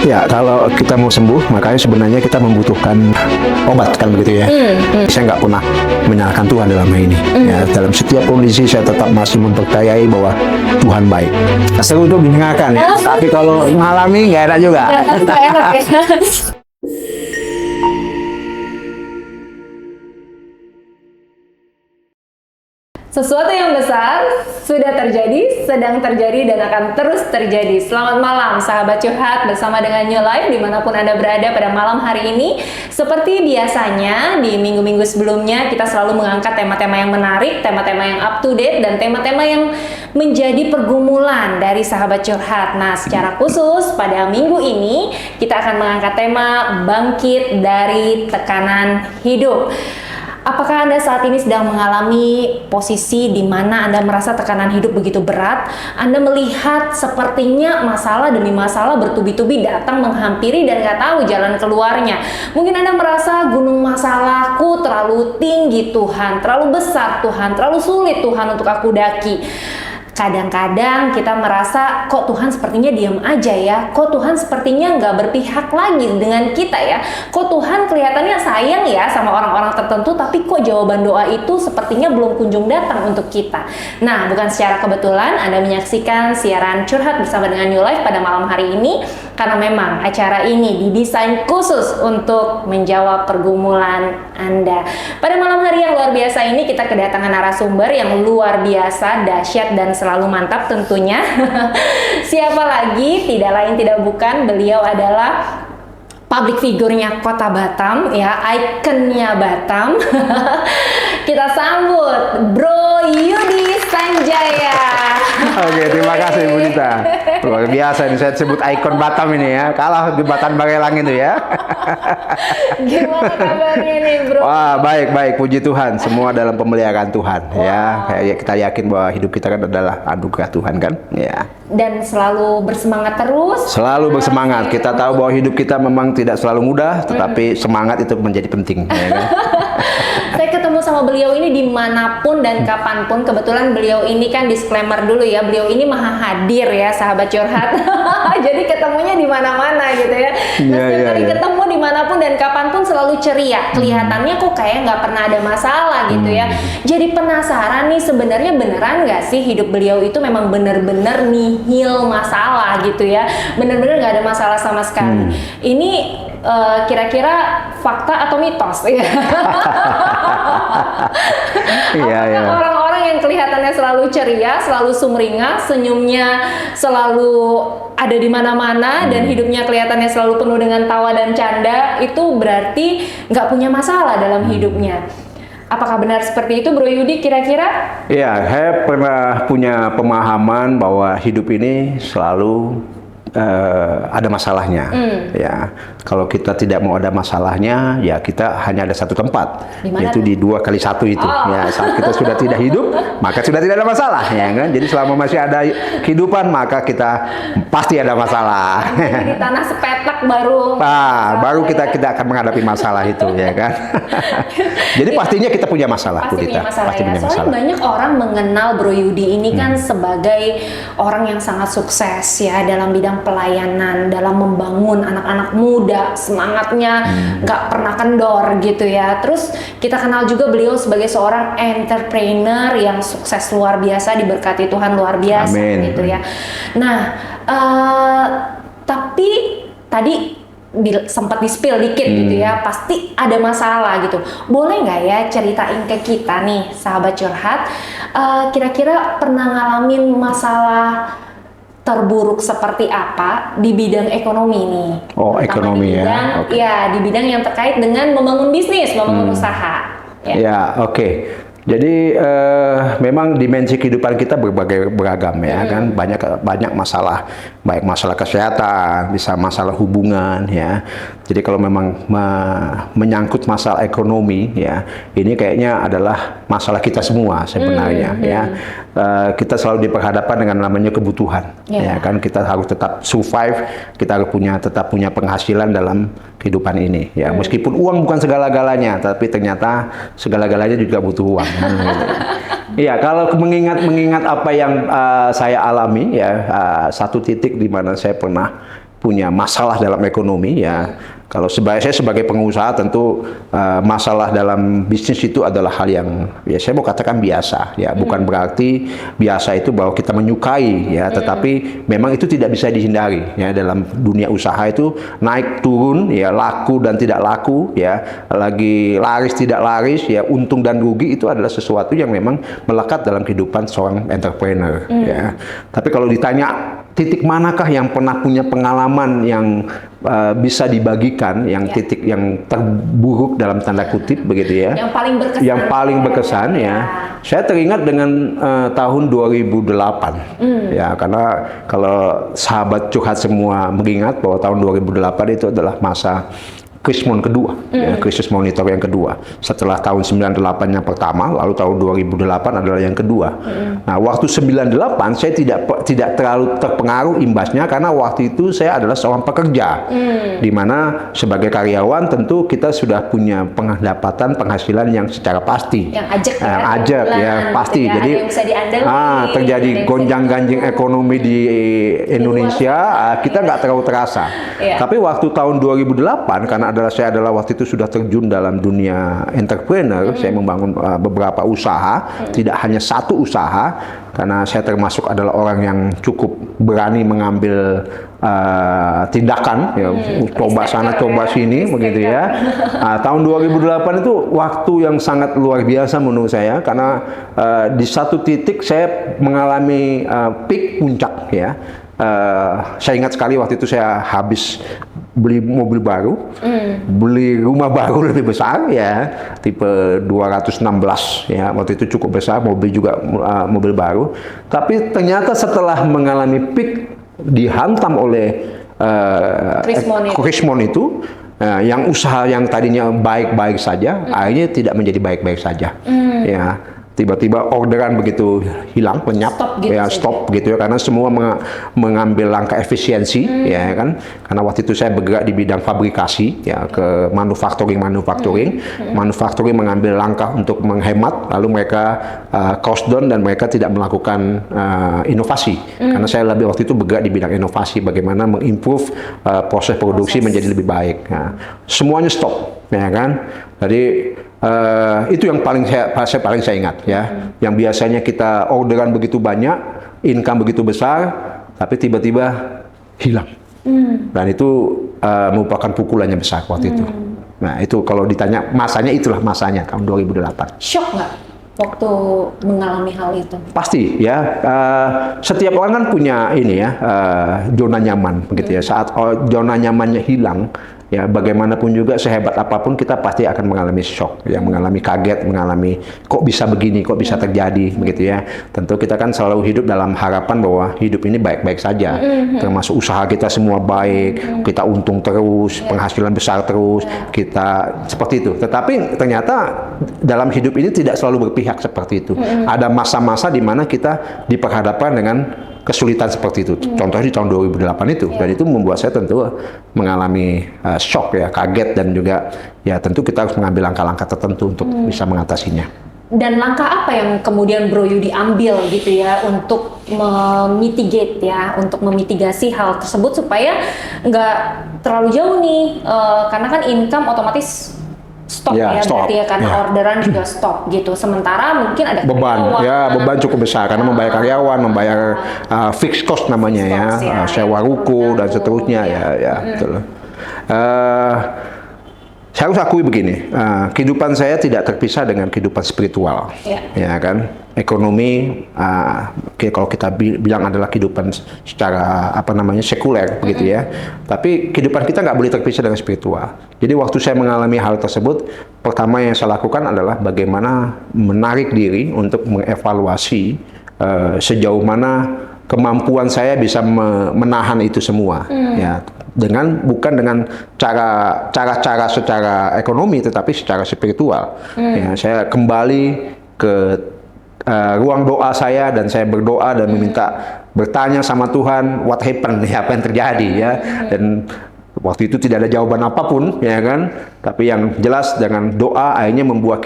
Ya, kalau kita mau sembuh, makanya sebenarnya kita membutuhkan obat, kan begitu ya. Saya nggak pernah menyalahkan Tuhan dalam hal ini. Ya, dalam setiap kondisi saya tetap masih mempercayai bahwa Tuhan baik. Seru untuk didengarkan ya, tapi kalau mengalami nggak enak juga. Nggak enak ya. Sesuatu yang besar sudah terjadi, sedang terjadi, dan akan terus terjadi. Selamat malam sahabat curhat bersama dengan New Life dimanapun Anda berada pada malam hari ini. Seperti biasanya di minggu-minggu sebelumnya kita selalu mengangkat tema-tema yang menarik, tema-tema yang up to date, dan tema-tema yang menjadi pergumulan dari sahabat curhat. Nah, secara khusus pada minggu ini kita akan mengangkat tema bangkit dari tekanan hidup. Apakah Anda saat ini sedang mengalami posisi di mana Anda merasa tekanan hidup begitu berat? Anda melihat sepertinya masalah demi masalah bertubi-tubi datang menghampiri dan nggak tahu jalan keluarnya. Mungkin Anda merasa gunung masalahku terlalu tinggi Tuhan, terlalu besar Tuhan, terlalu sulit Tuhan untuk aku daki. Kadang-kadang kita merasa kok Tuhan sepertinya diam aja ya, kok Tuhan sepertinya nggak berpihak lagi dengan kita ya, kok Tuhan kelihatannya sayang ya sama orang-orang tertentu, tapi kok jawaban doa itu sepertinya belum kunjung datang untuk kita. Nah, bukan secara kebetulan Anda menyaksikan siaran curhat bersama dengan New Life pada malam hari ini, karena memang acara ini didesain khusus untuk menjawab pergumulan Anda. Pada malam hari yang luar biasa ini kita kedatangan narasumber yang luar biasa, dahsyat, dan selalu mantap tentunya. Siapa lagi? Tidak lain tidak bukan, beliau adalah public figure-nya Kota Batam ya, ikonnya Batam. Kita sambut Bro Yudi Sanjaya. Oke, terima kasih Bu Dita. Luar biasa ini saya sebut ikon Batam ini ya. Kalah di Batam Barelang itu ya. Gimana kabarnya nih Bro? Wah, baik, puji Tuhan. Semua dalam pemeliharaan Tuhan ya. Kayak kita yakin bahwa hidup kita kan adalah anugerah Tuhan kan. Ya. Dan selalu bersemangat terus. Selalu bersemangat. Kita tahu bahwa hidup kita memang tidak selalu mudah, tetapi semangat itu menjadi penting. Ya kan? Saya ketemu sama beliau ini dimanapun dan kapanpun. Kebetulan beliau ini kan disclaimer dulu ya, beliau ini maha hadir ya sahabat curhat. Jadi ketemunya di mana-mana gitu ya. Nah, setiap kali ketemu dimanapun dan kapanpun selalu ceria. Kelihatannya kok kayak nggak pernah ada masalah gitu ya. Jadi penasaran nih, sebenarnya beneran nggak sih hidup beliau itu memang bener-bener nihil masalah gitu ya. Bener-bener nggak ada masalah sama sekali. Ini kira-kira fakta atau mitos? Iya. Apakah orang-orang yang kelihatannya selalu ceria, selalu sumringah, senyumnya selalu ada di mana-mana, dan hidupnya kelihatannya selalu penuh dengan tawa dan canda, itu berarti nggak punya masalah dalam hidupnya? Apakah benar seperti itu, Bro Yudi, kira-kira? Ya, saya pernah punya pemahaman bahwa hidup ini selalu ada masalahnya. Ya, kalau kita tidak mau ada masalahnya, ya kita hanya ada satu tempat, yaitu di 2x1 itu. Ya, saat kita sudah tidak hidup, maka sudah tidak ada masalah, ya kan? Jadi selama masih ada kehidupan, maka kita pasti ada masalah. Jadi di tanah sepetak baru. Baru kita akan menghadapi masalah itu, ya kan? Jadi pastinya kita punya masalah, Pasti punya masalah pasti ya. punya Soalnya masalah. banyak orang mengenal Bro Yudi ini kan sebagai orang yang sangat sukses ya dalam bidang pelayanan, dalam membangun anak-anak muda, semangatnya nggak pernah kendor gitu ya. Terus kita kenal juga beliau sebagai seorang entrepreneur yang sukses luar biasa, diberkati Tuhan luar biasa. Amin. Gitu ya. Nah, tapi tadi sempat di-spill dikit gitu ya, pasti ada masalah gitu. Boleh nggak ya ceritain ke kita nih sahabat curhat, kira-kira pernah ngalamin masalah terburuk seperti apa di bidang ekonomi nih? Oh, terutama ekonomi di bidang, ya. Okay. Ya, di bidang yang terkait dengan membangun bisnis, membangun usaha. Ya, oke. Jadi memang dimensi kehidupan kita beragam ya kan, banyak masalah, baik masalah kesehatan, bisa masalah hubungan ya. Jadi kalau memang menyangkut masalah ekonomi ya, ini kayaknya adalah masalah kita semua sebenarnya ya. Kita selalu diperhadapkan dengan namanya kebutuhan ya kan, kita harus tetap survive, kita harus tetap punya penghasilan dalam kehidupan ini ya. Meskipun uang bukan segala-galanya, tapi ternyata segala-galanya juga butuh uang. Iya, kalau mengingat apa yang saya alami ya, satu titik di mana saya pernah punya masalah dalam ekonomi ya. Kalau saya sebagai pengusaha tentu masalah dalam bisnis itu adalah hal yang ya saya mau katakan biasa ya, bukan berarti biasa itu bahwa kita menyukai ya, tetapi memang itu tidak bisa dihindari ya. Dalam dunia usaha itu naik turun ya, laku dan tidak laku ya, lagi laris tidak laris ya, untung dan rugi itu adalah sesuatu yang memang melekat dalam kehidupan seorang entrepreneur ya. Tapi kalau ditanya titik manakah yang pernah punya pengalaman yang bisa dibagikan, yang titik yang terburuk dalam tanda kutip begitu ya, yang paling berkesan ya, saya teringat dengan tahun 2008 ya, karena kalau sahabat curhat semua mengingat bahwa tahun 2008 itu adalah masa krisis kedua, ya, krisis moneter yang kedua. Setelah tahun 98 yang pertama, lalu tahun 2008 adalah yang kedua. Nah, waktu 98 saya tidak terlalu terpengaruh imbasnya karena waktu itu saya adalah seorang pekerja, di mana sebagai karyawan tentu kita sudah punya penghasilan yang secara pasti, yang ajak ya, pasti. Jadi terjadi gonjang-ganjing ekonomi di Indonesia, kita nggak terlalu terasa. Tapi waktu tahun 2008 karena saya adalah waktu itu sudah terjun dalam dunia entrepreneur, saya membangun beberapa usaha, tidak hanya satu usaha, karena saya termasuk adalah orang yang cukup berani mengambil tindakan, ya, coba sana, coba sini, begitu ya. Tahun 2008 itu waktu yang sangat luar biasa menurut saya, karena di satu titik saya mengalami peak puncak ya. Saya ingat sekali waktu itu saya habis beli mobil baru, beli rumah baru lebih besar ya, tipe 216 ya, waktu itu cukup besar, mobil juga mobil baru. Tapi ternyata setelah mengalami peak, dihantam oleh krismon itu, yang usaha yang tadinya baik-baik saja, akhirnya tidak menjadi baik-baik saja. Ya. Tiba-tiba orderan begitu hilang, lenyap, stop gitu ya, karena semua mengambil langkah efisiensi, ya kan, karena waktu itu saya bergerak di bidang fabrikasi, ya, ke manufacturing, manufacturing mengambil langkah untuk menghemat, lalu mereka cost down dan mereka tidak melakukan inovasi, karena saya waktu itu bergerak di bidang inovasi, bagaimana mengimprove proses produksi menjadi lebih baik. Nah, semuanya stop, ya kan, jadi itu yang paling saya ingat ya, yang biasanya kita orderan begitu banyak, income begitu besar, tapi tiba-tiba hilang, dan itu merupakan pukulannya besar waktu itu. Nah itu kalau ditanya masanya, itulah masanya tahun 2008. Shock nggak waktu mengalami hal itu? Pasti ya, setiap orang kan punya ini ya, zona nyaman begitu ya. Saat zona nyamannya hilang, ya bagaimanapun juga sehebat apapun kita pasti akan mengalami shock, ya, mengalami kaget, mengalami kok bisa begini, kok bisa terjadi begitu ya. Tentu kita kan selalu hidup dalam harapan bahwa hidup ini baik-baik saja, termasuk usaha kita semua baik, kita untung terus, penghasilan besar terus, kita seperti itu. Tetapi ternyata dalam hidup ini tidak selalu berpihak seperti itu. Ada masa-masa di mana kita diperhadapkan dengan kesulitan seperti itu. Contohnya di tahun 2008 itu, dan itu membuat saya tentu mengalami shock ya, kaget, dan juga ya tentu kita harus mengambil langkah-langkah tertentu untuk bisa mengatasinya. Dan langkah apa yang kemudian Bro Yudi ambil gitu ya untuk memitigate ya, untuk memitigasi hal tersebut supaya nggak terlalu jauh nih, karena kan income otomatis stop ya, berarti ya, karena orderan juga stop gitu. Sementara mungkin ada beban, beban cukup besar karena membayar karyawan, membayar fixed cost namanya ya, sewa ruko dan seterusnya betul. Saya harus akui begini, kehidupan saya tidak terpisah dengan kehidupan spiritual, ya kan. Ekonomi, kalau kita bilang adalah kehidupan secara sekuler, begitu ya. Tapi kehidupan kita nggak boleh terpisah dengan spiritual. Jadi waktu saya mengalami hal tersebut, pertama yang saya lakukan adalah bagaimana menarik diri untuk mengevaluasi sejauh mana kemampuan saya bisa menahan itu semua, ya. Bukan dengan cara-cara secara ekonomi, tetapi secara spiritual. Ya, saya kembali ke ruang doa saya, dan saya berdoa dan bertanya sama Tuhan, what happened, apa yang terjadi ya. Dan waktu itu tidak ada jawaban apapun, ya kan. Tapi yang jelas dengan doa akhirnya membuat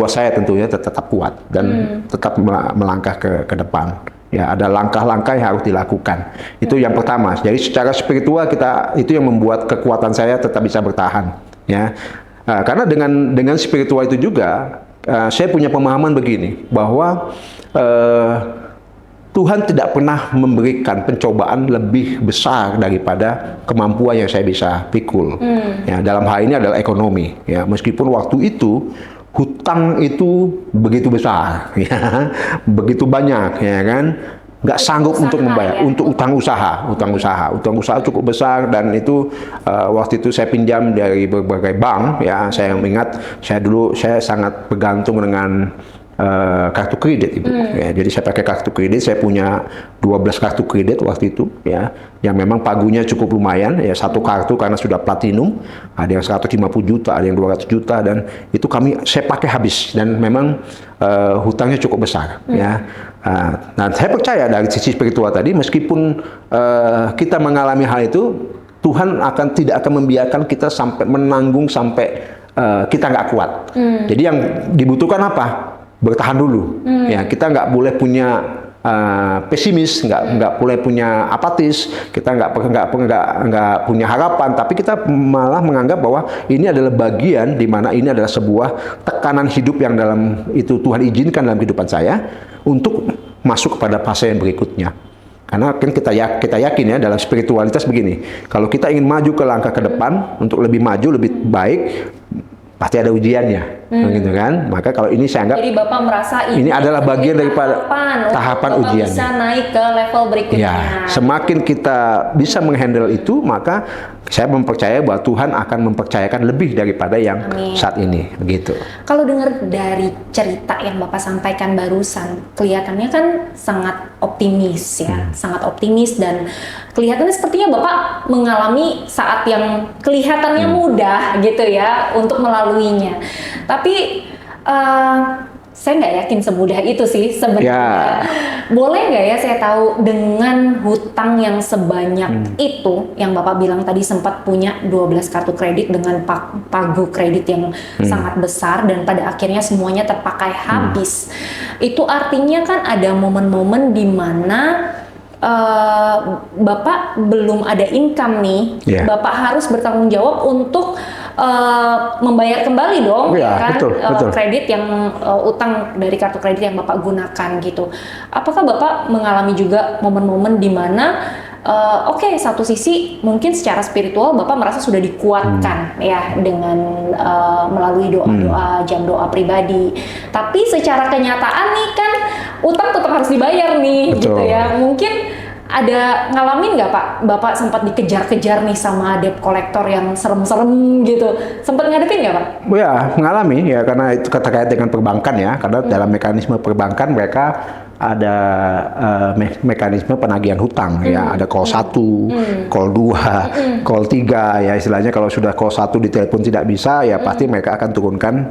saya tentunya tetap kuat dan tetap melangkah ke depan. Ya, ada langkah-langkah yang harus dilakukan. Itu yang pertama. Jadi secara spiritual kita itu yang membuat kekuatan saya tetap bisa bertahan. Ya, karena dengan spiritual itu juga saya punya pemahaman begini bahwa Tuhan tidak pernah memberikan pencobaan lebih besar daripada kemampuan yang saya bisa pikul. Ya, dalam hal ini adalah ekonomi. Ya, meskipun waktu itu hutang itu begitu besar, ya, begitu banyak, ya kan, nggak sanggup untuk membayar, ya? untuk utang usaha cukup besar, dan itu waktu itu saya pinjam dari berbagai bank, ya, saya ingat saya sangat bergantung dengan kartu kredit, Ibu. Ya, jadi saya pakai kartu kredit, saya punya 12 kartu kredit waktu itu, ya, yang memang pagunya cukup lumayan, ya, satu kartu karena sudah platinum, ada yang 150 juta, ada yang 200 juta, dan itu saya pakai habis, dan memang hutangnya cukup besar, ya. Nah, saya percaya dari sisi spiritual tadi, meskipun kita mengalami hal itu, Tuhan tidak akan membiarkan kita sampai menanggung sampai kita nggak kuat. Jadi yang dibutuhkan apa? Bertahan dulu. Ya, kita nggak boleh punya pesimis, nggak boleh punya apatis, kita nggak punya harapan, tapi kita malah menganggap bahwa ini adalah bagian di mana ini adalah sebuah tekanan hidup yang dalam itu Tuhan izinkan dalam kehidupan saya untuk masuk kepada fase yang berikutnya. Karena kan kita yakin ya dalam spiritualitas begini, kalau kita ingin maju ke langkah ke depan untuk lebih maju, lebih baik, pasti ada ujiannya, gitu kan? Maka kalau ini saya anggap, jadi Bapak merasa ini adalah bagian daripada tahapan ujiannya. Bisa naik ke level berikutnya. Ya, semakin kita bisa menghandle itu, maka saya mempercayai bahwa Tuhan akan mempercayakan lebih daripada yang saat ini, begitu. Kalau dengar dari cerita yang Bapak sampaikan barusan, kelihatannya kan sangat optimis ya, sangat optimis, dan kelihatannya sepertinya Bapak mengalami saat yang kelihatannya mudah gitu ya untuk melaluinya. Tapi saya nggak yakin semudah itu sih sebenarnya. Ya. Boleh nggak ya saya tahu, dengan hutang yang sebanyak itu, yang Bapak bilang tadi sempat punya 12 kartu kredit dengan pagu kredit yang sangat besar, dan pada akhirnya semuanya terpakai habis. Itu artinya kan ada momen-momen di mana Bapak belum ada income nih, Bapak harus bertanggung jawab untuk membayar kembali dong, kan, betul. Kredit yang utang dari kartu kredit yang Bapak gunakan gitu. Apakah Bapak mengalami juga momen-momen di mana oke, satu sisi mungkin secara spiritual Bapak merasa sudah dikuatkan ya dengan melalui doa-doa, jam doa pribadi, tapi secara kenyataan nih kan utang tetap harus dibayar nih, gitu ya. Mungkin ada ngalamin nggak Pak, Bapak sempat dikejar-kejar nih sama debt collector yang serem-serem gitu, sempat ngadepin nggak Pak? Ya, mengalami ya, karena itu terkait dengan perbankan ya, karena dalam mekanisme perbankan mereka ada mekanisme penagihan hutang ya, ada call 1, call 2, call 3 ya, istilahnya kalau sudah call 1 ditelepon tidak bisa ya pasti mereka akan turunkan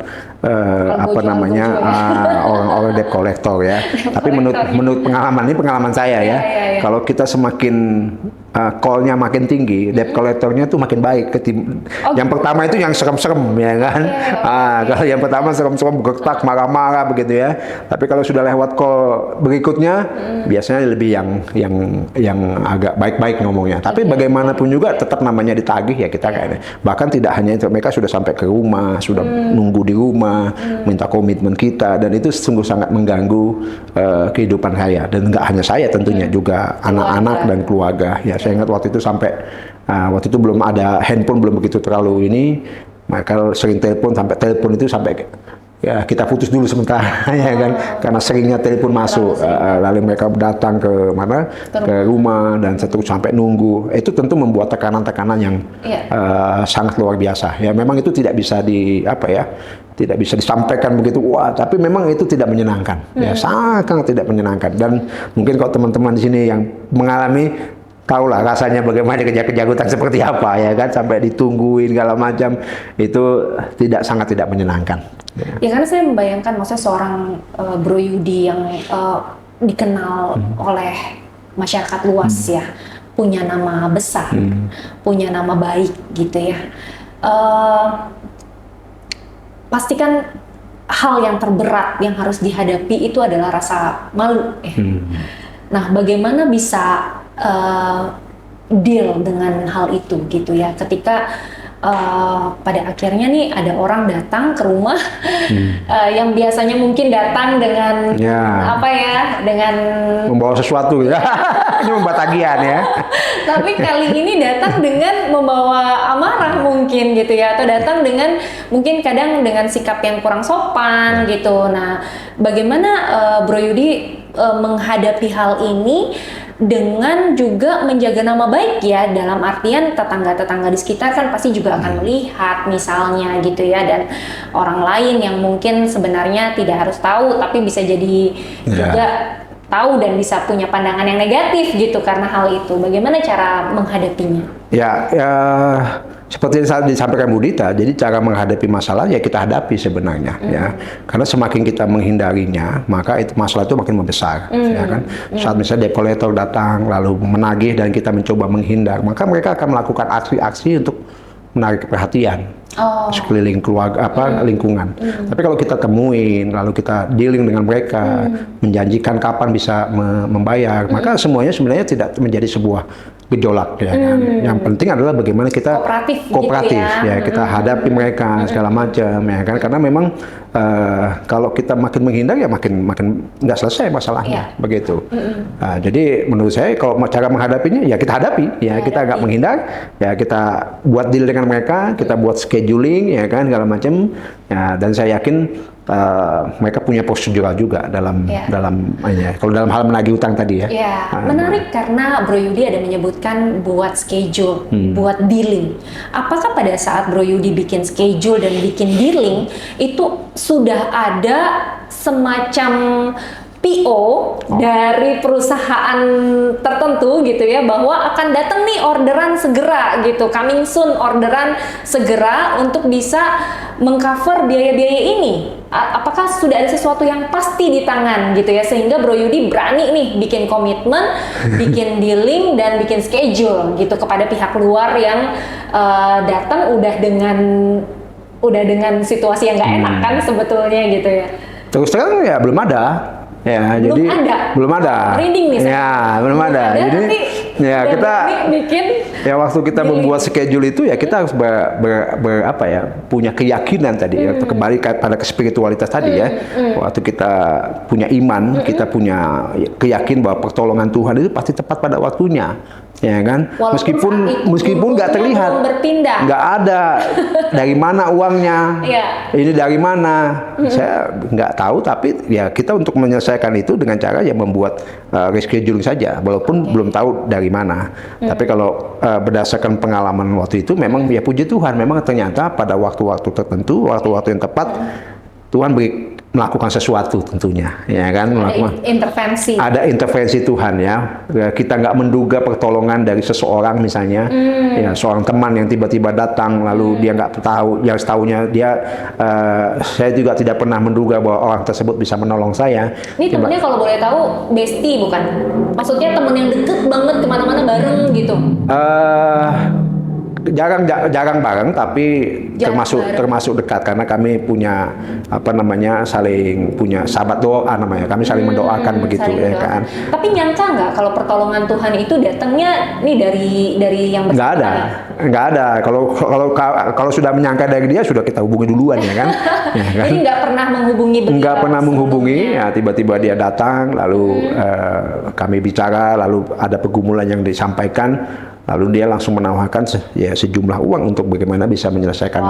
orang-orang debt collector ya. Tapi menurut pengalaman saya ya, kalau kita semakin call-nya makin tinggi, debt collector-nya tuh makin baik. Yang pertama itu yang serem-serem ya kan. Kalau yang pertama serem-serem, bergetak, marah-marah begitu ya. Tapi kalau sudah lewat call berikutnya, biasanya lebih yang agak baik-baik ngomongnya. Tapi bagaimanapun juga tetap namanya ditagih ya kita kayaknya. Bahkan tidak hanya itu, mereka sudah sampai ke rumah, sudah nunggu di rumah, minta komitmen kita, dan itu sungguh sangat mengganggu kehidupan saya. Dan nggak hanya saya tentunya, juga anak-anak dan keluarga ya. Saya ingat waktu itu waktu itu belum ada handphone, belum begitu terlalu ini, mereka sering telepon itu sampai ya kita putus dulu sementara ya kan, karena seringnya telepon masuk, lalu mereka datang ke mana, ke rumah, dan terus sampai nunggu. Itu tentu membuat tekanan-tekanan yang sangat luar biasa ya. Memang itu tidak bisa tidak bisa disampaikan begitu, tapi memang itu tidak menyenangkan ya, sangat tidak menyenangkan. Dan mungkin kalau teman-teman di sini yang mengalami, tahulah rasanya bagaimana kejar-kejar hutang seperti apa ya kan, sampai ditungguin segala macam, itu sangat tidak menyenangkan. Ya karena saya membayangkan, maksudnya seorang Bro Yudi yang dikenal oleh masyarakat luas ya, punya nama besar, punya nama baik gitu ya. Pastikan hal yang terberat yang harus dihadapi itu adalah rasa malu. Nah, bagaimana bisa deal dengan hal itu gitu ya? Ketika pada akhirnya nih ada orang datang ke rumah yang biasanya mungkin datang dengan apa ya, dengan membawa sesuatu ya. Ini membuat tagihan ya. Tapi kali ini datang dengan membawa amarah mungkin gitu ya, atau datang dengan mungkin kadang dengan sikap yang kurang sopan gitu. Nah, bagaimana Bro Yudi menghadapi hal ini dengan juga menjaga nama baik ya, dalam artian tetangga-tetangga di sekitar kan pasti juga akan melihat misalnya gitu ya, dan orang lain yang mungkin sebenarnya tidak harus tahu tapi bisa jadi juga tahu dan bisa punya pandangan yang negatif gitu karena hal itu. Bagaimana cara menghadapinya? Ya, seperti yang disampaikan Bu Dita, jadi cara menghadapi masalah ya kita hadapi sebenarnya ya. Karena semakin kita menghindarinya, maka itu masalah itu makin membesar ya kan. Saat misalnya debt collector datang lalu menagih dan kita mencoba menghindar, maka mereka akan melakukan aksi-aksi untuk menarik perhatian sekeliling keluarga lingkungan. Tapi kalau kita temuin lalu kita dealing dengan mereka, menjanjikan kapan bisa membayar, maka semuanya sebenarnya tidak menjadi sebuah gejolak ya kan. Yang penting adalah bagaimana kita kooperatif gitu ya, kita hadapi mereka segala macam ya kan, karena memang kalau kita makin menghindar ya makin nggak selesai masalahnya begitu. Jadi menurut saya kalau cara menghadapinya ya kita hadapi ya, kita nggak menghindar ya, kita buat deal dengan mereka, kita buat scheduling ya kan segala macam ya, dan saya yakin mereka punya prosedural juga dalam kalau dalam hal menagih utang tadi ya. Menarik karena Bro Yudi ada menyebutkan buat schedule, buat dealing. Apakah pada saat Bro Yudi bikin schedule dan bikin dealing itu sudah ada semacam PO dari perusahaan tertentu gitu ya, bahwa akan datang nih orderan segera gitu, coming soon orderan segera untuk bisa mengcover biaya-biaya ini? Apakah sudah ada sesuatu yang pasti di tangan gitu ya, sehingga Bro Yudi berani nih bikin komitmen, bikin dealing dan bikin schedule gitu kepada pihak luar yang datang udah dengan situasi yang nggak enak kan sebetulnya gitu ya? Terus terang ya belum ada. Ya, belum ada. Reading nih. Ya, belum ada. Jadi ya kita bikin waktu kita membuat schedule itu ya kita harus punya keyakinan tadi ya, kembali pada spiritualitas tadi ya. Waktu kita punya iman, kita punya keyakin bahwa pertolongan Tuhan itu pasti tepat pada waktunya. Ya kan, meskipun nggak terlihat, nggak ada dari mana uangnya, ini dari mana, saya nggak tahu, tapi ya kita untuk menyelesaikan itu dengan cara ya membuat rescheduling saja, walaupun belum tahu dari mana. Tapi kalau berdasarkan pengalaman waktu itu, memang ya puji Tuhan, memang ternyata pada waktu-waktu tertentu, waktu-waktu yang tepat, Tuhan melakukan sesuatu tentunya, ya kan, ada intervensi Tuhan ya. Kita nggak menduga pertolongan dari seseorang misalnya, ya seorang teman yang tiba-tiba datang lalu dia nggak tahu, yang setahunya dia, saya juga tidak pernah menduga bahwa orang tersebut bisa menolong saya. Ini temennya kalau boleh tahu bestie bukan? Maksudnya temen yang deket banget kemana-mana bareng gitu? Jarang bareng, tapi termasuk dekat karena kami punya saling punya sahabat doa namanya, kami saling mendoakan begitu ya kan. Tapi nyangka nggak kalau pertolongan Tuhan itu datangnya nih dari yang bersangkutan? Nggak ada. Kalau sudah menyangka dari dia sudah kita hubungi duluan ya kan. Ya kan? Jadi nggak pernah menghubungi beliau? Nggak pernah menghubungi, ya tiba-tiba dia datang lalu kami bicara, lalu ada pergumulan yang disampaikan. Lalu dia langsung menawarkan sejumlah uang untuk bagaimana bisa menyelesaikan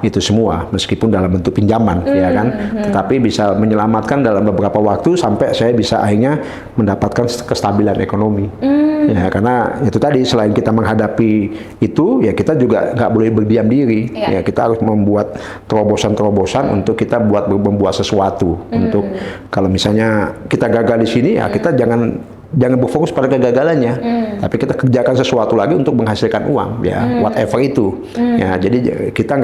itu semua, meskipun dalam bentuk pinjaman, ya kan. Tetapi bisa menyelamatkan dalam beberapa waktu sampai saya bisa akhirnya mendapatkan kestabilan ekonomi. Ya, karena itu tadi, selain kita menghadapi itu, ya kita juga nggak boleh berdiam diri. Ya, kita harus membuat terobosan-terobosan untuk kita membuat sesuatu. Untuk kalau misalnya kita gagal di sini, ya kita jangan berfokus pada kegagalannya, tapi kita kerjakan sesuatu lagi untuk menghasilkan uang, ya whatever itu. Ya, jadi kita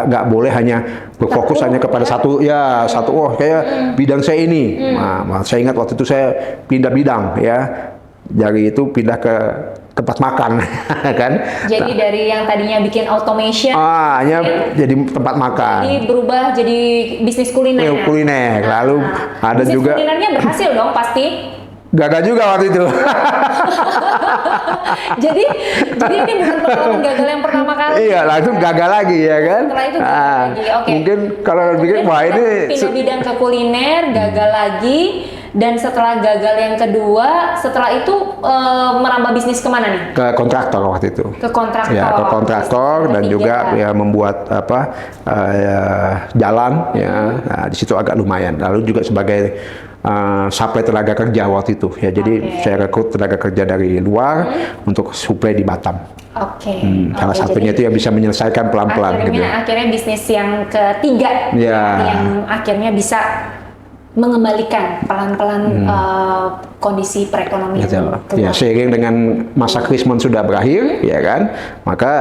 nggak boleh hanya berfokus hanya kepada satu kayak bidang saya ini. Nah, saya ingat waktu itu saya pindah bidang ya, dari itu pindah ke tempat makan, kan? Jadi dari yang tadinya bikin automation, jadi tempat makan. Jadi berubah jadi bisnis kuliner. Kuliner, lalu ada bisnis juga. Kulinernya berhasil dong pasti. gagal juga waktu itu. Jadi ini bukan pengalaman gagal yang pertama kali. Iya, langsung gagal lagi ya kan. Setelah itu gagal lagi. Oke. Mungkin kalau pikir wah ini pindah bidang ke kuliner, gagal lagi. Dan setelah gagal yang kedua, setelah itu merambah bisnis kemana nih? ke kontraktor waktu itu. Ke kontraktor. Ya, ke kontraktor dan juga ya membuat jalan ya. Nah, di situ agak lumayan. Lalu juga sebagai supply tenaga kerja waktu itu ya. Jadi saya rekrut tenaga kerja dari luar untuk supply di Batam. Oke. Salah satunya itu yang bisa menyelesaikan pelan-pelan gitu. Akhirnya bisnis yang ketiga yang akhirnya bisa mengembalikan pelan-pelan kondisi perekonomian. Ya, seiring dengan masa krismon sudah berakhir, ya kan, maka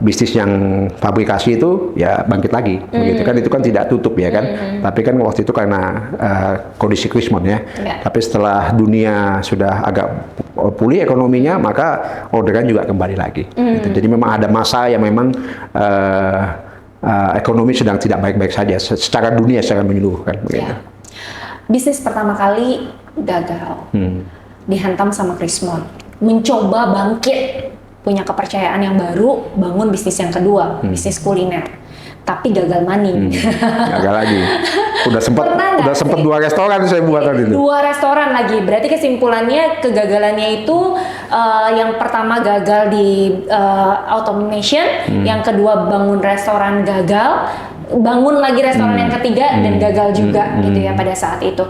bisnis yang fabrikasi itu ya bangkit lagi, begitu kan, itu kan tidak tutup ya kan, tapi kan waktu itu karena kondisi krismon ya. Tapi setelah dunia sudah agak pulih ekonominya, maka orderan juga kembali lagi. Gitu. Jadi memang ada masa yang memang ekonomi sedang tidak baik-baik saja, secara dunia secara menyeluruh kan, begitu. Bisnis pertama kali gagal, dihantam sama krismon, mencoba bangkit, punya kepercayaan yang baru, bangun bisnis yang kedua, bisnis kuliner, tapi gagal money. Gagal lagi. Udah sempat 2 restoran saya buat tadi itu. 2 restoran lagi, berarti kesimpulannya kegagalannya itu yang pertama gagal di automation, yang kedua bangun restoran gagal, bangun lagi restoran yang ketiga dan gagal juga gitu ya pada saat itu.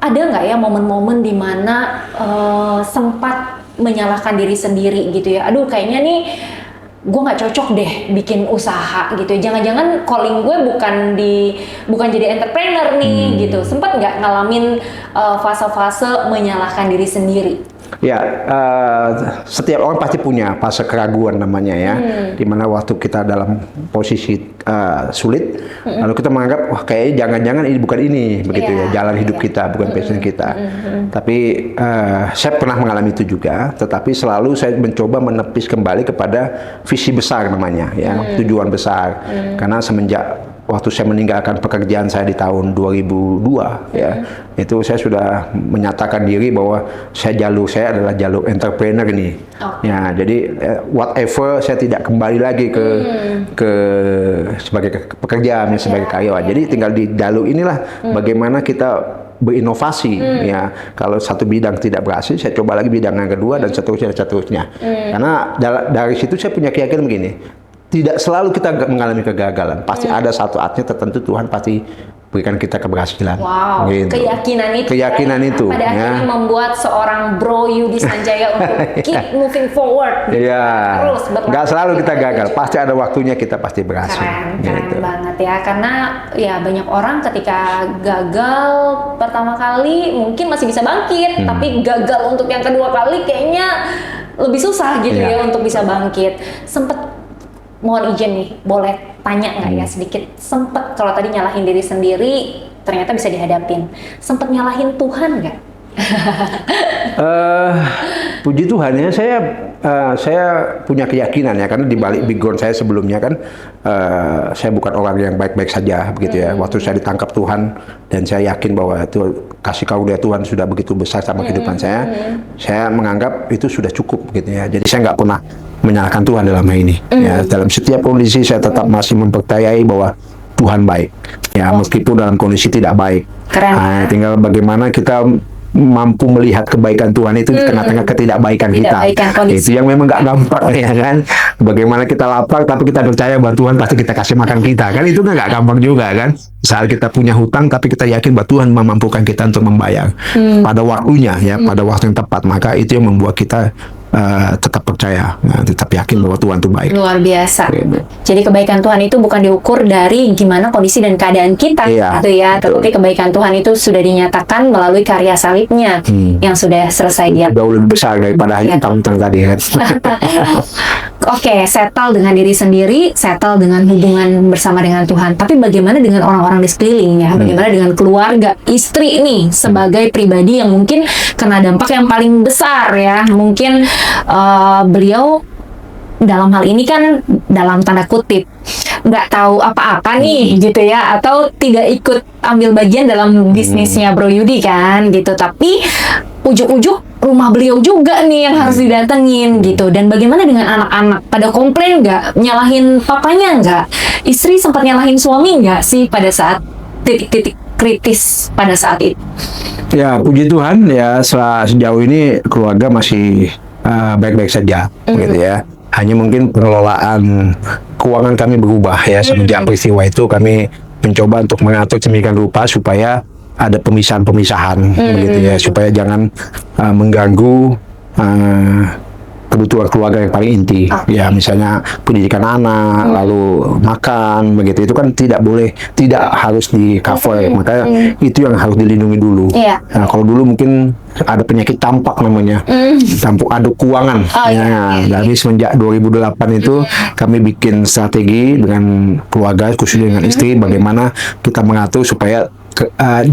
Ada nggak ya momen-momen di mana sempat menyalahkan diri sendiri gitu ya? Aduh kayaknya nih gue nggak cocok deh bikin usaha gitu ya. Jangan-jangan calling gue bukan jadi entrepreneur nih gitu. Sempat nggak ngalamin fase-fase menyalahkan diri sendiri? Ya, setiap orang pasti punya fase keraguan namanya ya, dimana waktu kita dalam posisi sulit, lalu kita menganggap wah kayaknya jangan-jangan ini bukan ini, begitu ya, jalan hidup kita, bukan passion kita. Tapi saya pernah mengalami itu juga, tetapi selalu saya mencoba menepis kembali kepada visi besar namanya ya, tujuan besar. Karena semenjak waktu saya meninggalkan pekerjaan saya di tahun 2002 ya, itu saya sudah menyatakan diri bahwa jalur saya adalah jalur entrepreneur ini. Ya, jadi whatever saya tidak kembali lagi ke sebagai pekerja, sebagai karyawan. Jadi tinggal di jalur inilah bagaimana kita berinovasi ya. Kalau satu bidang tidak berhasil, saya coba lagi bidang yang kedua dan seterusnya. Karena dari situ saya punya keyakinan begini. Tidak selalu kita mengalami kegagalan, pasti ada satu saatnya tertentu Tuhan pasti berikan kita keberhasilan. Wow, gitu. Keyakinan itu pada akhirnya membuat seorang Bro Yudi Sanjaya untuk keep moving forward. Iya. Terus nggak selalu kita gagal, pasti ada waktunya kita pasti berhasil. Keren banget ya, karena ya banyak orang ketika gagal pertama kali mungkin masih bisa bangkit, tapi gagal untuk yang kedua kali kayaknya lebih susah gitu ya untuk bisa bangkit. Sempet mohon izin nih, boleh tanya nggak ya sedikit? Sempet kalau tadi nyalahin diri sendiri, ternyata bisa dihadapin. Sempet nyalahin Tuhan nggak? Puji Tuhan ya, saya punya keyakinan ya, karena di balik background saya sebelumnya kan saya bukan orang yang baik-baik saja begitu ya. Waktu saya ditangkap Tuhan dan saya yakin bahwa itu kasih karunia Tuhan sudah begitu besar sama kehidupan saya menganggap itu sudah cukup gitu ya. Jadi saya nggak pernah menyalahkan Tuhan dalam hal ini. Ya, dalam setiap kondisi saya tetap masih mempercayai bahwa Tuhan baik. Ya, meskipun dalam kondisi tidak baik. Nah, tinggal bagaimana kita mampu melihat kebaikan Tuhan itu di tengah-tengah ketidakbaikan kita. Itu yang memang nggak gampang ya kan. Bagaimana kita lapar tapi kita percaya bahwa Tuhan pasti kita kasih makan kita kan, itu kan nggak gampang juga kan. Saat kita punya hutang tapi kita yakin bahwa Tuhan memampukan kita untuk membayar pada waktunya ya, pada waktu yang tepat, maka itu yang membuat kita tetap percaya, tetap yakin bahwa Tuhan itu baik. Luar biasa. Jadi kebaikan Tuhan itu bukan diukur dari gimana kondisi dan keadaan kita, gitu ya. Tetapi kebaikan Tuhan itu sudah dinyatakan melalui karya salibnya yang sudah selesai dia. Jauh lebih besar daripada hanya utang-utang tadi kan. Oke, settle dengan diri sendiri, settle dengan hubungan bersama dengan Tuhan. Tapi bagaimana dengan orang-orang di sekeliling ya? Bagaimana dengan keluarga, istri nih sebagai pribadi yang mungkin kena dampak yang paling besar ya? Mungkin beliau dalam hal ini kan dalam tanda kutip nggak tahu apa-apa nih gitu ya, atau tidak ikut ambil bagian dalam bisnisnya Bro Yudi kan gitu, tapi ujuk-ujuk rumah beliau juga nih yang harus didatengin gitu. Dan bagaimana dengan anak-anak? Pada komplain nggak? Nyalahin papanya nggak? Istri sempat nyalahin suami nggak sih pada saat titik-titik kritis pada saat itu? Ya, puji Tuhan ya sejauh ini keluarga masih baik-baik saja, gitu ya. Hanya mungkin pengelolaan keuangan kami berubah ya semenjak peristiwa itu. Kami mencoba untuk mengatur sedemikian rupa supaya ada pemisahan-pemisahan, begitu ya, supaya jangan mengganggu kebutuhan keluarga yang paling inti, ya misalnya pendidikan anak, lalu makan, begitu itu kan tidak boleh, tidak harus di cover, makanya itu yang harus dilindungi dulu. Nah, kalau dulu mungkin ada penyakit tampak namanya, tampuk aduk keuangan. Dari semenjak 2008 itu kami bikin strategi dengan keluarga, khususnya dengan istri, bagaimana kita mengatur supaya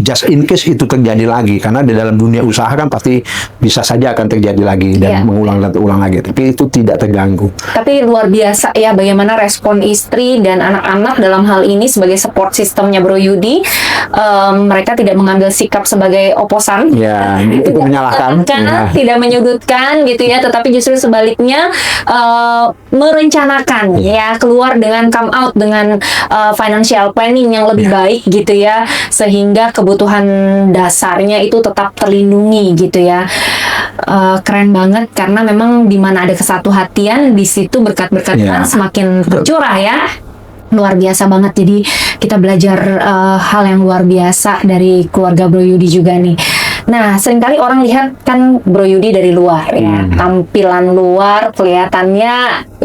just in case itu terjadi lagi, karena di dalam dunia usaha kan pasti bisa saja akan terjadi lagi dan mengulang dan terulang lagi, tapi itu tidak terganggu. Tapi luar biasa ya bagaimana respon istri dan anak-anak dalam hal ini sebagai support sistemnya Bro Yudi. Mereka tidak mengambil sikap sebagai oposan, itu menyalahkan, tidak menyudutkan gitu ya, tetapi justru sebaliknya merencanakan ya, keluar dengan come out dengan financial planning yang lebih baik gitu ya, sehingga kebutuhan dasarnya itu tetap terlindungi gitu ya. Keren banget, karena memang di mana ada kesatu hatian, di situ berkat-berkat semakin tercurah ya. Luar biasa banget. Jadi kita belajar hal yang luar biasa dari keluarga Bro Yudi juga nih. Nah, seringkali orang lihat kan Bro Yudi dari luar ya, tampilan luar kelihatannya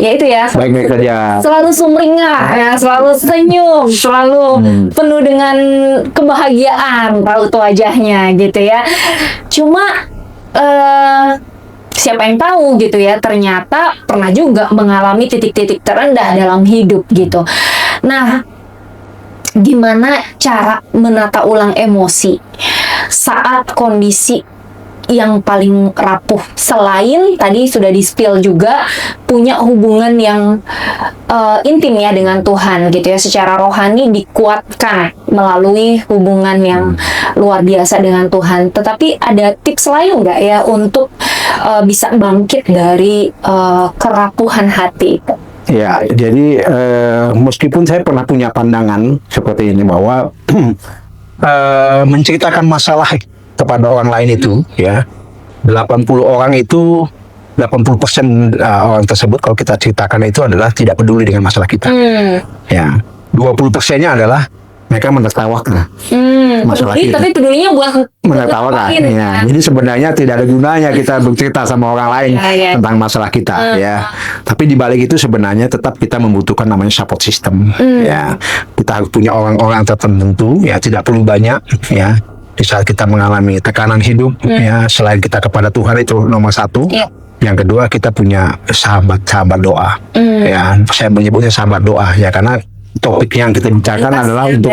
ya itu ya, baik-baik saja, selalu sumringah ya, selalu senyum, selalu penuh dengan kebahagiaan raut wajahnya gitu ya. Cuma siapa yang tahu gitu ya, ternyata pernah juga mengalami titik-titik terendah dalam hidup gitu. Nah, gimana cara menata ulang emosi saat kondisi yang paling rapuh, selain tadi sudah di-spill juga punya hubungan yang intim ya dengan Tuhan gitu ya, secara rohani dikuatkan melalui hubungan yang luar biasa dengan Tuhan. Tetapi ada tips lain nggak ya untuk bisa bangkit dari kerapuhan hati itu? Ya, jadi meskipun saya pernah punya pandangan seperti ini bahwa menceritakan masalah kepada orang lain itu ya, 80 orang itu 80% orang tersebut kalau kita ceritakan itu adalah tidak peduli dengan masalah kita. Ya, 20%-nya adalah mereka menertawakan masalah kita. Tapi pedulinya buat menertawakan. Ya. Jadi sebenarnya tidak ada gunanya kita bercerita sama orang lain tentang masalah kita ya. Tapi di balik itu sebenarnya tetap kita membutuhkan namanya support system ya. Kita harus punya orang-orang tertentu ya, tidak perlu banyak ya. Di saat kita mengalami tekanan hidup ya, selain kita kepada Tuhan itu nomor satu. Yang kedua, kita punya sahabat doa ya. Saya menyebutnya sahabat doa ya, karena topik yang kita bicarakan adalah untuk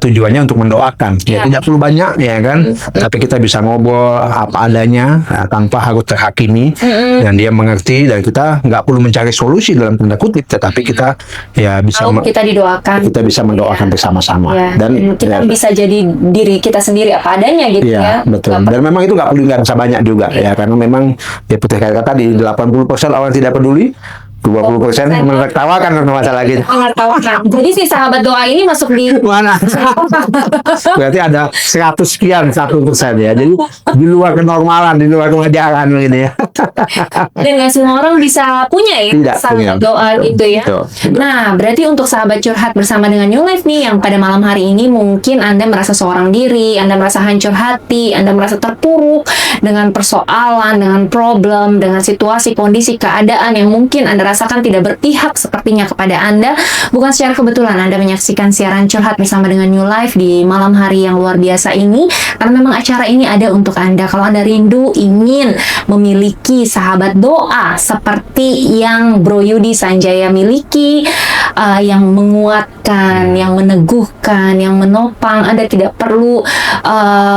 tujuannya untuk mendoakan ya, tidak perlu banyak ya kan, tapi kita bisa ngobrol apa adanya tanpa harus terhakimi, dan dia mengerti, dan kita nggak perlu mencari solusi dalam tanda kutip, tetapi kita ya bisa kita didoakan, kita bisa mendoakan bersama-sama dan kita bisa jadi diri kita sendiri apa adanya gitu ya. Betul. Dan memang itu nggak usah banyak juga ya, karena memang ya seperti kata di 80% orang tidak peduli, 20% menertawakan masalah kita. Menertawakan. Jadi si sahabat doa ini masuk di mana? Berarti ada 100 sekian 1% ya. Jadi di luar kenormalan, di luar kewajaran begini ya. Dan nggak semua orang bisa punya ya sahabat doa itu ya. Nah, berarti untuk sahabat curhat bersama dengan New Life nih, yang pada malam hari ini mungkin Anda merasa seorang diri, Anda merasa hancur hati, Anda merasa terpuruk dengan persoalan, dengan problem, dengan situasi, kondisi, keadaan yang mungkin Anda rasakan tidak berpihak sepertinya kepada Anda. Bukan secara kebetulan Anda menyaksikan siaran curhat bersama dengan New Life di malam hari yang luar biasa ini, karena memang acara ini ada untuk Anda. Kalau Anda rindu ingin memiliki sahabat doa seperti yang Bro Yudi Sanjaya miliki, yang menguatkan, yang meneguhkan, yang menopang. Anda tidak perlu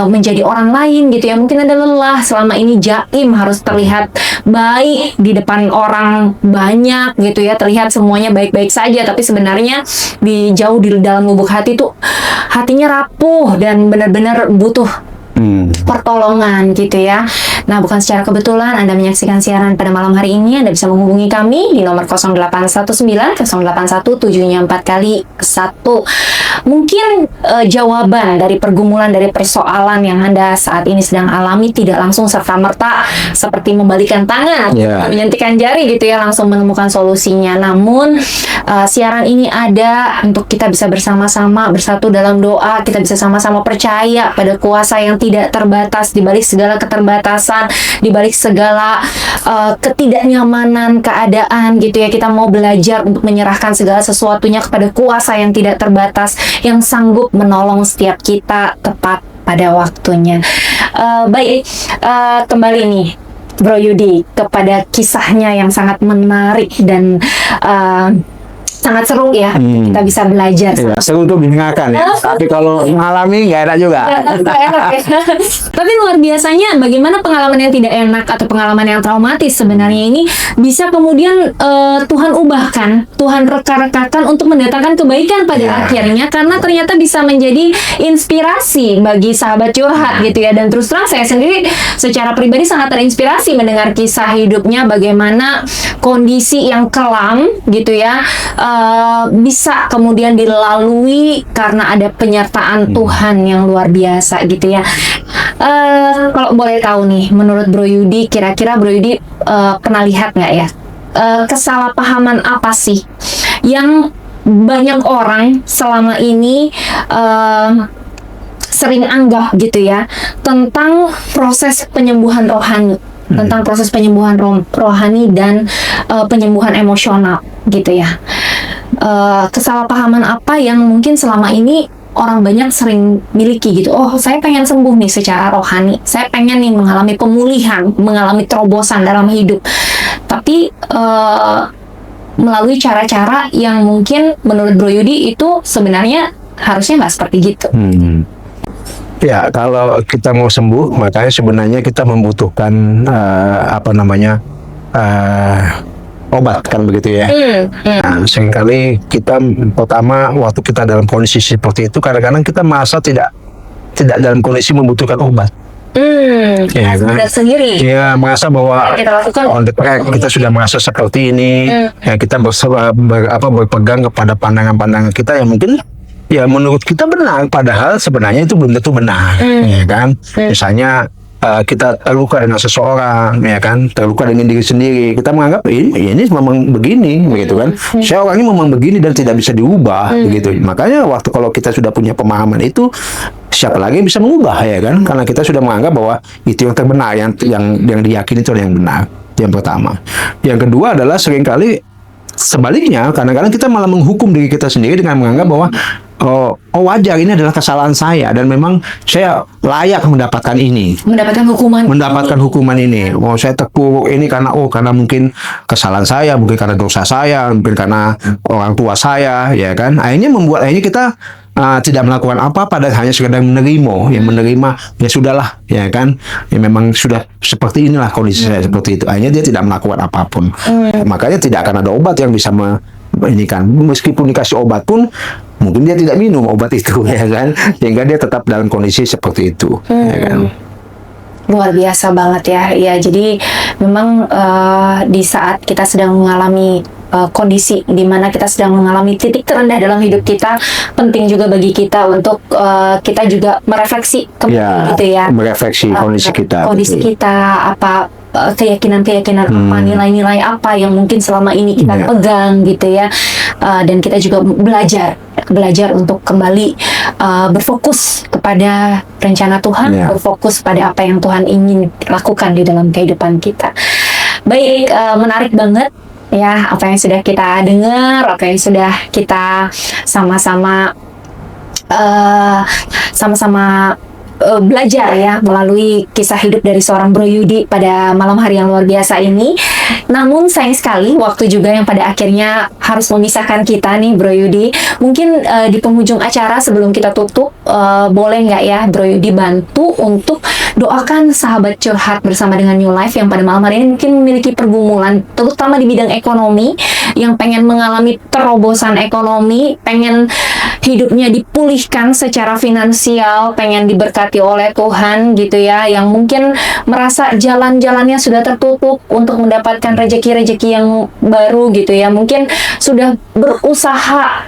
menjadi orang lain gitu ya. Mungkin Anda lelah selama ini jaim, harus terlihat baik di depan orang banyak gitu ya, terlihat semuanya baik-baik saja, tapi sebenarnya jauh di dalam lubuk hati tuh hatinya rapuh dan benar-benar butuh pertolongan gitu ya. Nah, bukan secara kebetulan Anda menyaksikan siaran pada malam hari ini. Anda bisa menghubungi kami di nomor 0819 081 7-nya 4 kali 1. Mungkin jawaban dari pergumulan, dari persoalan yang Anda saat ini sedang alami tidak langsung serta-merta seperti membalikan tangan, menyentikkan jari gitu ya, langsung menemukan solusinya. Namun siaran ini ada untuk kita bisa bersama-sama bersatu dalam doa. Kita bisa sama-sama percaya pada kuasa yang tidak terbatas di balik segala keterbatasan, di balik segala ketidaknyamanan keadaan gitu ya. Kita mau belajar untuk menyerahkan segala sesuatunya kepada kuasa yang tidak terbatas, yang sanggup menolong setiap kita tepat pada waktunya. Kembali nih Bro Yudi kepada kisahnya yang sangat menarik dan sangat seru ya. Kita bisa belajar. Iya, seru untuk didengarkan ya. Tapi kalau mengalami nggak enak juga. Nggak enak ya. Tapi luar biasanya bagaimana pengalaman yang tidak enak atau pengalaman yang traumatis sebenarnya ini bisa kemudian Tuhan ubahkan, Tuhan reka-rekakan untuk mendatangkan kebaikan pada akhirnya, karena ternyata bisa menjadi inspirasi bagi sahabat curhat gitu ya. Dan terus terang saya sendiri secara pribadi sangat terinspirasi mendengar kisah hidupnya, bagaimana kondisi yang kelam gitu ya bisa kemudian dilalui karena ada penyertaan Tuhan yang luar biasa gitu ya. Kalau boleh tahu nih, menurut Bro Yudi, kira-kira Bro Yudi pernah lihat nggak ya kesalahpahaman apa sih yang banyak orang selama ini sering anggap gitu ya tentang proses penyembuhan rohani, tentang proses penyembuhan rohani dan penyembuhan emosional gitu ya. Kesalahpahaman apa yang mungkin selama ini orang banyak sering miliki gitu. Oh, saya pengen sembuh nih secara rohani, saya pengen nih mengalami pemulihan, mengalami terobosan dalam hidup, tapi melalui cara-cara yang mungkin menurut Bro Yudi itu sebenarnya harusnya nggak seperti gitu. Ya, kalau kita mau sembuh, makanya sebenarnya kita membutuhkan obat kan begitu ya. Nah, seringkali kita pertama waktu kita dalam kondisi seperti itu, kadang-kadang kita merasa tidak dalam kondisi membutuhkan obat. Ya kan? Sendiri. Ya, merasa bahwa on the track kita sudah merasa seperti ini. Ya, kita berpegang kepada pandangan-pandangan kita yang mungkin ya menurut kita benar, padahal sebenarnya itu belum tentu benar, ya kan? Misalnya kita terluka dengan seseorang, ya kan, terluka dengan diri sendiri, kita menganggap ini memang begini, begitu kan? Saya orangnya memang begini dan tidak bisa diubah, begitu. Makanya waktu kalau kita sudah punya pemahaman itu, siapa lagi yang bisa mengubah, ya kan? Karena kita sudah menganggap bahwa itu yang terbenar, yang diyakini itu yang benar. Yang pertama. Yang kedua adalah seringkali sebaliknya, kadang-kadang kita malah menghukum diri kita sendiri dengan menganggap bahwa oh wajar, ini adalah kesalahan saya dan memang saya layak mendapatkan ini, mendapatkan hukuman ini. Oh, saya terpuruk ini karena mungkin kesalahan saya, mungkin karena dosa saya, mungkin karena orang tua saya, ya kan. Akhirnya kita tidak melakukan apa-apa dan hanya sekedar menerima ya sudahlah, ya kan, ya memang sudah seperti inilah kondisi saya seperti itu. Akhirnya dia tidak melakukan apapun. Makanya tidak akan ada obat yang bisa ini kan, meskipun dikasih obat pun mungkin dia tidak minum obat itu, ya kan, sehingga dia tetap dalam kondisi seperti itu, ya kan. Luar biasa banget ya. Ya, jadi memang di saat kita sedang mengalami kondisi di mana kita sedang mengalami titik terendah dalam hidup kita, penting juga bagi kita untuk kita juga merefleksi kembali gitu ya. Merefleksi kondisi kita. Kondisi kita apa, keyakinan-keyakinan apa, nilai-nilai apa yang mungkin selama ini kita pegang gitu ya. Dan kita juga belajar untuk kembali berfokus kepada rencana Tuhan, berfokus pada apa yang Tuhan ingin lakukan di dalam kehidupan kita. Baik, menarik banget ya apa yang sudah kita dengar, apa yang sudah kita sama-sama belajar ya melalui kisah hidup dari seorang Bro Yudi pada malam hari yang luar biasa ini. Namun sayang sekali waktu juga yang pada akhirnya harus memisahkan kita nih, Bro Yudi. Mungkin di penghujung acara sebelum kita tutup, boleh nggak ya Bro Yudi bantu untuk doakan sahabat curhat bersama dengan New Life yang pada malam hari ini mungkin memiliki pergumulan, terutama di bidang ekonomi, yang pengen mengalami terobosan ekonomi, pengen hidupnya dipulihkan secara finansial, pengen diberkati oleh Tuhan gitu ya, yang mungkin merasa jalan-jalannya sudah tertutup untuk mendapatkan rejeki-rejeki yang baru gitu ya, mungkin sudah berusaha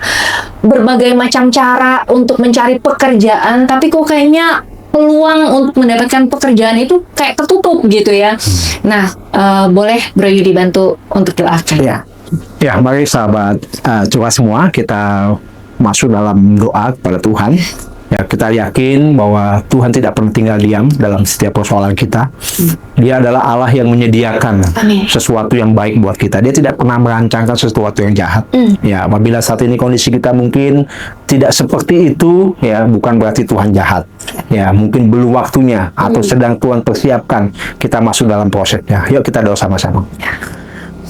berbagai macam cara untuk mencari pekerjaan, tapi kok kayaknya peluang untuk mendapatkan pekerjaan itu kayak tertutup gitu ya. Nah, boleh Bro Yudi bantu untuk doakan. Ya, mari sahabat curhat semua kita masuk dalam doa kepada Tuhan. Ya, kita yakin bahwa Tuhan tidak pernah tinggal diam dalam setiap persoalan kita. Dia adalah Allah yang menyediakan Amin. sesuatu yang baik buat kita. Dia tidak pernah merancangkan sesuatu yang jahat. Ya, apabila saat ini kondisi kita mungkin tidak seperti itu, ya bukan berarti Tuhan jahat. Ya, mungkin belum waktunya atau sedang Tuhan persiapkan kita masuk dalam prosesnya. Yuk kita doa sama-sama.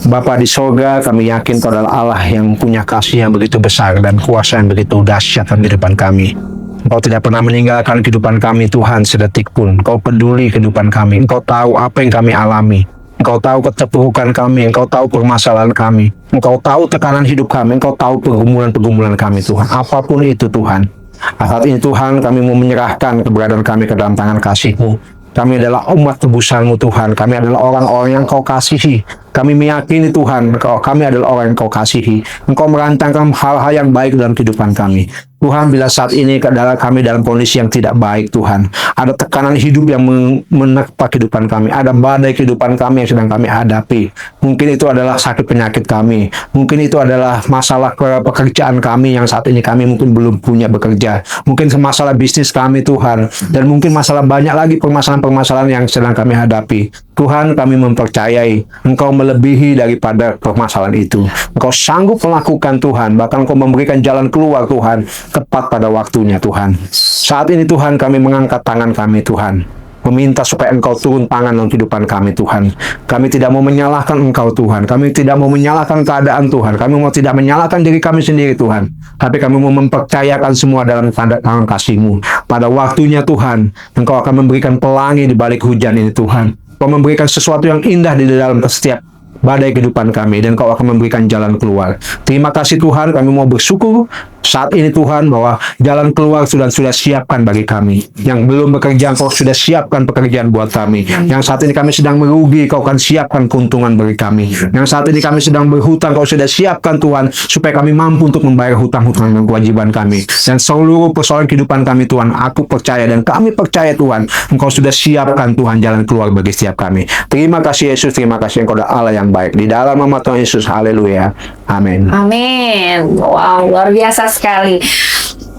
Bapa di sorga, kami yakin Kau adalah Allah yang punya kasih yang begitu besar dan kuasa yang begitu dahsyat dalam kehidupan kami. Engkau tidak pernah meninggalkan kehidupan kami, Tuhan, sedetik pun. Engkau peduli kehidupan kami. Engkau tahu apa yang kami alami. Engkau tahu keterpurukan kami. Engkau tahu permasalahan kami. Engkau tahu tekanan hidup kami. Engkau tahu pergumulan-pergumulan kami, Tuhan. Apapun itu, Tuhan. Saat ini, Tuhan, kami mau menyerahkan keberadaan kami ke dalam tangan kasih-Mu. Kami adalah umat tebusan-Mu, Tuhan. Kami adalah orang-orang yang Kau kasihi. Kami meyakini, Tuhan, kami adalah orang yang Kau kasihi. Engkau merancangkan hal-hal yang baik dalam kehidupan kami. Tuhan, bila saat ini kami dalam kondisi yang tidak baik, Tuhan, ada tekanan hidup yang menerpa kehidupan kami, ada badai kehidupan kami yang sedang kami hadapi. Mungkin itu adalah sakit penyakit kami, mungkin itu adalah masalah pekerjaan kami yang saat ini kami mungkin belum punya bekerja, mungkin masalah bisnis kami, Tuhan, dan mungkin masalah banyak lagi permasalahan-permasalahan yang sedang kami hadapi. Tuhan, kami mempercayai Engkau melebihi daripada permasalahan itu. Engkau sanggup melakukan, Tuhan, bahkan Engkau memberikan jalan keluar, Tuhan, tepat pada waktunya, Tuhan. Saat ini, Tuhan, kami mengangkat tangan kami, Tuhan, meminta supaya Engkau turun tangan dalam kehidupan kami, Tuhan. Kami tidak mau menyalahkan Engkau, Tuhan. Kami tidak mau menyalahkan keadaan, Tuhan. Kami mau tidak menyalahkan diri kami sendiri, Tuhan. Tapi kami mau mempercayakan semua dalam tangan kasih-Mu. Pada waktunya, Tuhan, Engkau akan memberikan pelangi di balik hujan ini, Tuhan. Kau memberikan sesuatu yang indah di dalam setiap badai kehidupan kami, dan Kau akan memberikan jalan keluar. Terima kasih, Tuhan, kami mau bersyukur saat ini, Tuhan, bahwa jalan keluar sudah siapkan bagi kami. Yang belum bekerja, Kau sudah siapkan pekerjaan buat kami. Yang saat ini kami sedang merugi, Kau akan siapkan keuntungan bagi kami. Yang saat ini kami sedang berhutang, Kau sudah siapkan, Tuhan, supaya kami mampu untuk membayar hutang-hutang dan kewajiban kami. Dan seluruh persoalan kehidupan kami, Tuhan, aku percaya dan kami percaya, Tuhan, Engkau sudah siapkan, Tuhan, jalan keluar bagi setiap kami. Terima kasih, Yesus. Terima kasih, Engkau adalah Allah yang baik. Di dalam nama Tuhan Yesus, haleluya. Amin. Amin. Wow, luar biasa sekali.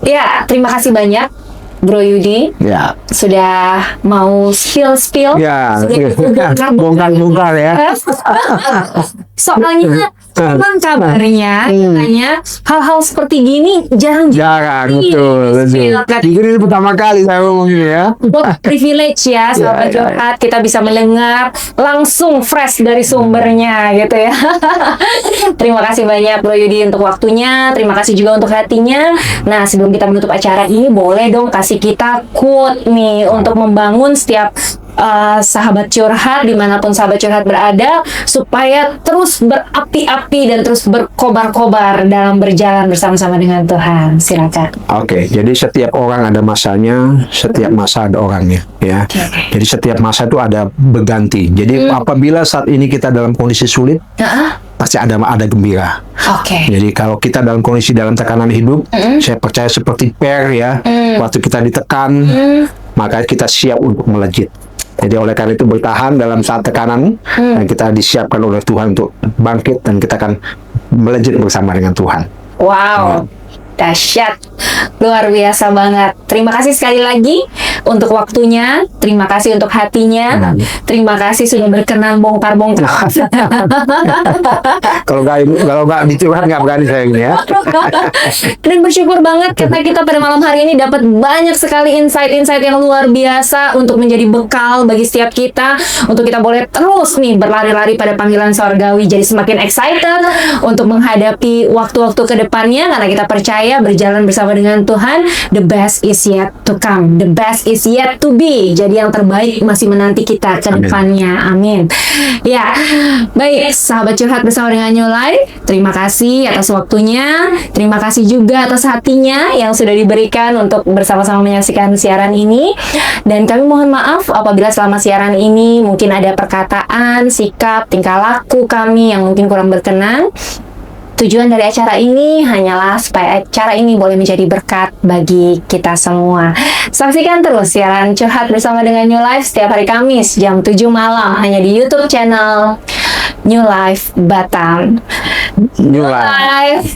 Ya, terima kasih banyak Bro Yudi. Ya. Sudah mau spill. Ya. Sudah Bongkar-bongkar ya. Soalnya memang kabarnya katanya hal-hal seperti gini Jarang, betul. Mungkin ini pertama kali saya ngomong ini ya. What privilege ya, sahabat curhat, kita bisa mendengar langsung fresh dari sumbernya gitu ya. Terima kasih banyak Bro Yudi untuk waktunya, terima kasih juga untuk hatinya. Nah, sebelum kita menutup acara ini, boleh dong kasih kita quote nih untuk membangun setiap sahabat curhat dimanapun sahabat curhat berada, supaya terus berapi-api dan terus berkobar-kobar dalam berjalan bersama-sama dengan Tuhan. Silakan. Oke, jadi setiap orang ada masanya, setiap masa ada orangnya, ya. Jadi setiap masa itu ada berganti. Jadi apabila saat ini kita dalam kondisi sulit, pasti ada gembira. Jadi kalau kita dalam kondisi dalam tekanan hidup, saya percaya seperti ya, waktu kita ditekan, maka kita siap untuk melejit. Jadi oleh karena itu bertahan dalam saat tekanan, dan kita disiapkan oleh Tuhan untuk bangkit, dan kita akan melejit bersama dengan Tuhan. Wow, dahsyat. Luar biasa banget. Terima kasih sekali lagi untuk waktunya, terima kasih untuk hatinya, terima kasih sudah berkenan bongkar-bongkar. Kalau nggak dicurhat nggak berani saya ini ya. Dan bersyukur banget karena kita pada malam hari ini dapat banyak sekali insight-insight yang luar biasa untuk menjadi bekal bagi setiap kita, untuk kita boleh terus nih berlari-lari pada panggilan sorgawi, jadi semakin excited untuk menghadapi waktu-waktu ke depannya karena kita percaya berjalan bersama dengan Tuhan, the best is yet to come, the best is yet to be. Jadi yang terbaik masih menanti kita ke depannya. Amin. Ya, baik sahabat curhat bersama dengan New Life, terima kasih atas waktunya, terima kasih juga atas hatinya yang sudah diberikan untuk bersama-sama menyaksikan siaran ini. Dan kami mohon maaf apabila selama siaran ini mungkin ada perkataan, sikap, tingkah laku kami yang mungkin kurang berkenan. Tujuan dari acara ini hanyalah supaya acara ini boleh menjadi berkat bagi kita semua. Saksikan terus siaran curhat bersama dengan New Life setiap hari Kamis jam 7 malam hanya di YouTube channel New Life Batam. New Life. Life